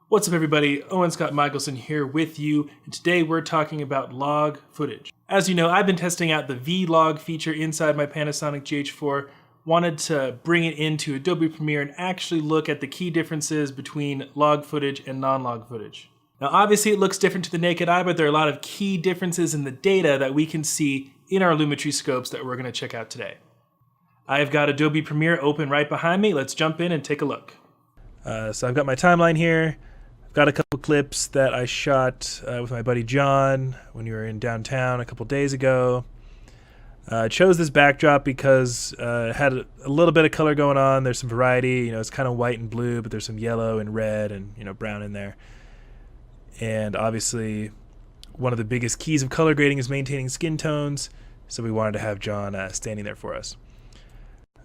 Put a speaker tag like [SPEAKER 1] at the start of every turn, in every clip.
[SPEAKER 1] What's up everybody, Owen Scott Michelson here with you, and today we're talking about log footage. As you know, I've been testing out the V-Log feature inside my Panasonic GH4, wanted to bring it into Adobe Premiere and actually look at the key differences between log footage and non-log footage. Now obviously it looks different to the naked eye, but there are a lot of key differences in the data that we can see in our Lumetri scopes that we're going to check out today. I've got Adobe Premiere open right behind me. Let's jump in and take a look. So I've got my timeline here. Got a couple clips that I shot with my buddy John when we were in downtown a couple days ago. I chose this backdrop because it had a little bit of color going on. There's some variety. You know, it's kind of white and blue, but there's some yellow and red and brown in there. And obviously, one of the biggest keys of color grading is maintaining skin tones. So we wanted to have John standing there for us.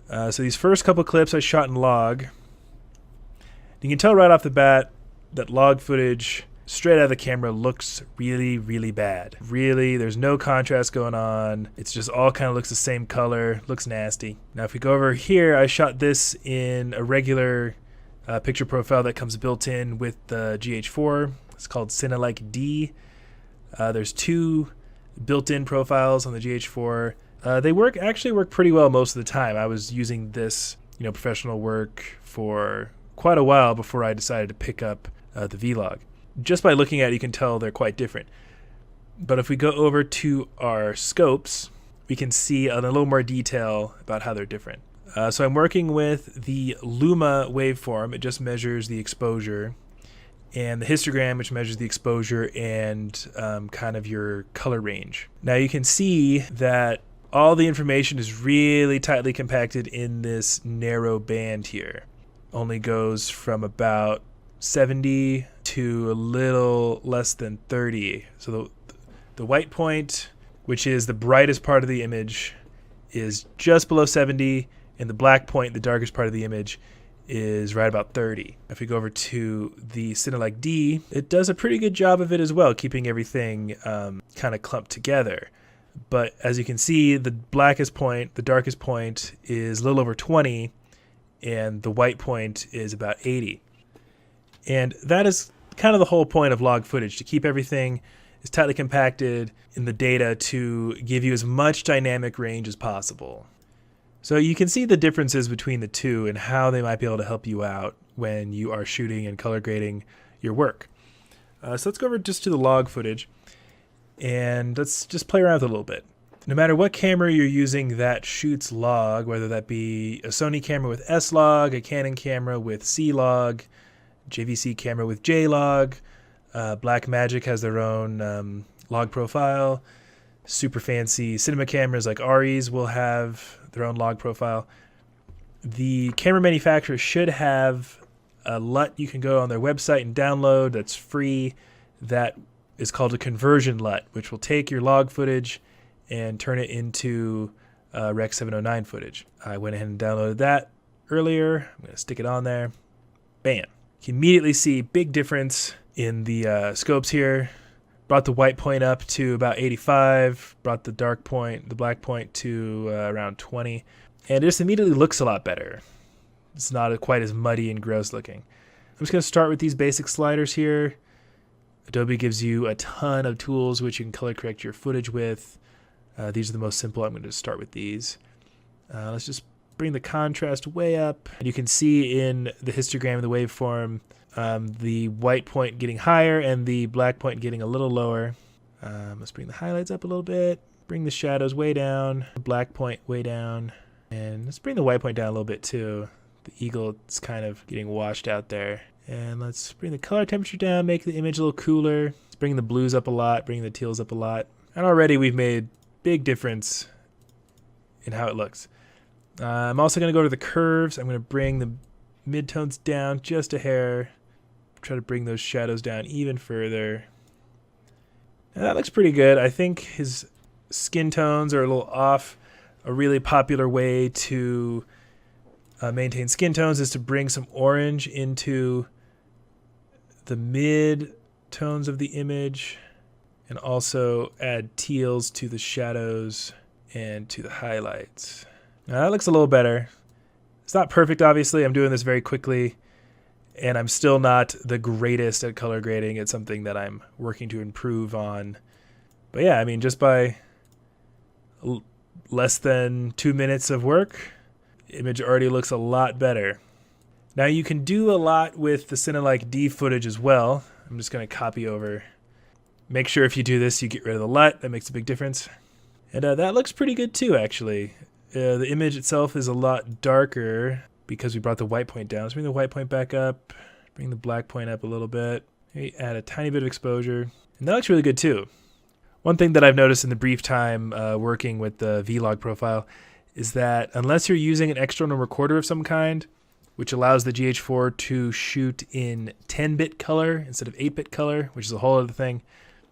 [SPEAKER 1] So these first couple clips I shot in log. You can tell right off the bat that log footage straight out of the camera looks really, really bad. Really, there's no contrast going on. It's just all kind of looks the same color, looks nasty. Now if we go over here, I shot this in a regular picture profile that comes built in with the GH4. It's called Cinelike D. There's two built-in profiles on the GH4. They actually work pretty well most of the time. I was using this, professional work for quite a while before I decided to pick up the V-Log. Just by looking at it, you can tell they're quite different. But if we go over to our scopes, we can see a little more detail about how they're different. So I'm working with the Luma waveform. It just measures the exposure, and the histogram, which measures the exposure and kind of your color range. Now you can see that all the information is really tightly compacted in this narrow band here. Only goes from about 70 to a little less than 30. So the white point, which is the brightest part of the image, is just below 70, and the black point, the darkest part of the image, is right about 30. If we go over to the Cinelike D, it does a pretty good job of it as well, keeping everything kind of clumped together. But as you can see, the blackest point, the darkest point, is a little over 20, and the white point is about 80. And that is kind of the whole point of log footage, to keep everything as tightly compacted in the data to give you as much dynamic range as possible. So you can see the differences between the two and how they might be able to help you out when you are shooting and color grading your work. So let's go over just to the log footage and let's just play around with it a little bit. No matter what camera you're using that shoots log, whether that be a Sony camera with S-Log, a Canon camera with C-Log, JVC camera with J-Log, Blackmagic has their own log profile, super fancy cinema cameras like ARRIs will have their own log profile. The camera manufacturers should have a LUT you can go on their website and download that's free, that is called a conversion LUT, which will take your log footage and turn it into Rec 709 footage. I went ahead and downloaded that earlier. I'm going to stick it on there. Bam. You can immediately see big difference in the scopes here. Brought the white point up to about 85, brought the dark point, the black point to around 20, and it just immediately looks a lot better. It's not quite as muddy and gross looking. I'm just going to start with these basic sliders here. Adobe gives you a ton of tools which you can color correct your footage with. These are the most simple. I'm going to start with these. Let's just bring the contrast way up. And you can see in the histogram of the waveform the white point getting higher and the black point getting a little lower. Let's bring the highlights up a little bit. Bring the shadows way down. The black point way down. And let's bring the white point down a little bit too. The eagle is kind of getting washed out there. And let's bring the color temperature down, make the image a little cooler. Let's bring the blues up a lot, bring the teals up a lot. And already we've made big difference in how it looks. I'm also going to go to the curves. I'm going to bring the midtones down just a hair. Try to bring those shadows down even further. And that looks pretty good. I think his skin tones are a little off. A really popular way to maintain skin tones is to bring some orange into the mid tones of the image and also add teals to the shadows and to the highlights. Now that looks a little better. It's not perfect, obviously. I'm doing this very quickly, And I'm still not the greatest at color grading. It's something that I'm working to improve on. But yeah, I mean, just by less than 2 minutes of work, the image already looks a lot better. Now you can do a lot with the Cinelike D footage as well. I'm just going to copy over. Make sure if you do this, you get rid of the LUT. That makes a big difference. And that looks pretty good too, actually. The image itself is a lot darker because we brought the white point down. Let's bring the white point back up. Bring the black point up a little bit. Maybe add a tiny bit of exposure. And that looks really good too. One thing that I've noticed in the brief time working with the Vlog profile is that unless you're using an external recorder of some kind, which allows the GH4 to shoot in 10-bit color instead of 8-bit color, which is a whole other thing,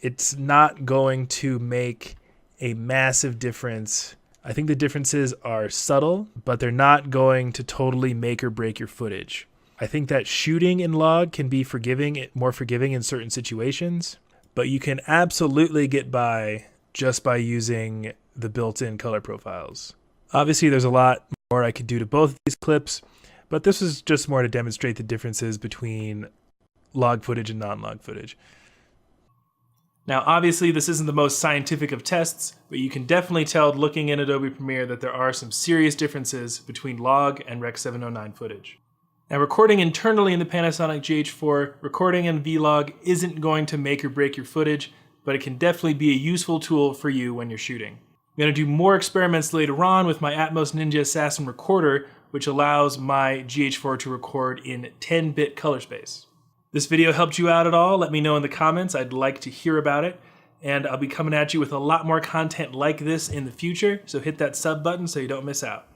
[SPEAKER 1] it's not going to make a massive difference. I think the differences are subtle, but they're not going to totally make or break your footage. I think that shooting in log can be more forgiving in certain situations, but you can absolutely get by just by using the built-in color profiles. Obviously, there's a lot more I could do to both of these clips, but this is just more to demonstrate the differences between log footage and non-log footage. Now, obviously, this isn't the most scientific of tests, but you can definitely tell looking in Adobe Premiere that there are some serious differences between log and Rec. 709 footage. Now, recording internally in the Panasonic GH4, recording in Vlog isn't going to make or break your footage, but it can definitely be a useful tool for you when you're shooting. I'm going to do more experiments later on with my Atmos Ninja Assassin recorder, which allows my GH4 to record in 10-bit color space. This video helped you out at all? Let me know in the comments. I'd like to hear about it. And I'll be coming at you with a lot more content like this in the future, so hit that sub button so you don't miss out.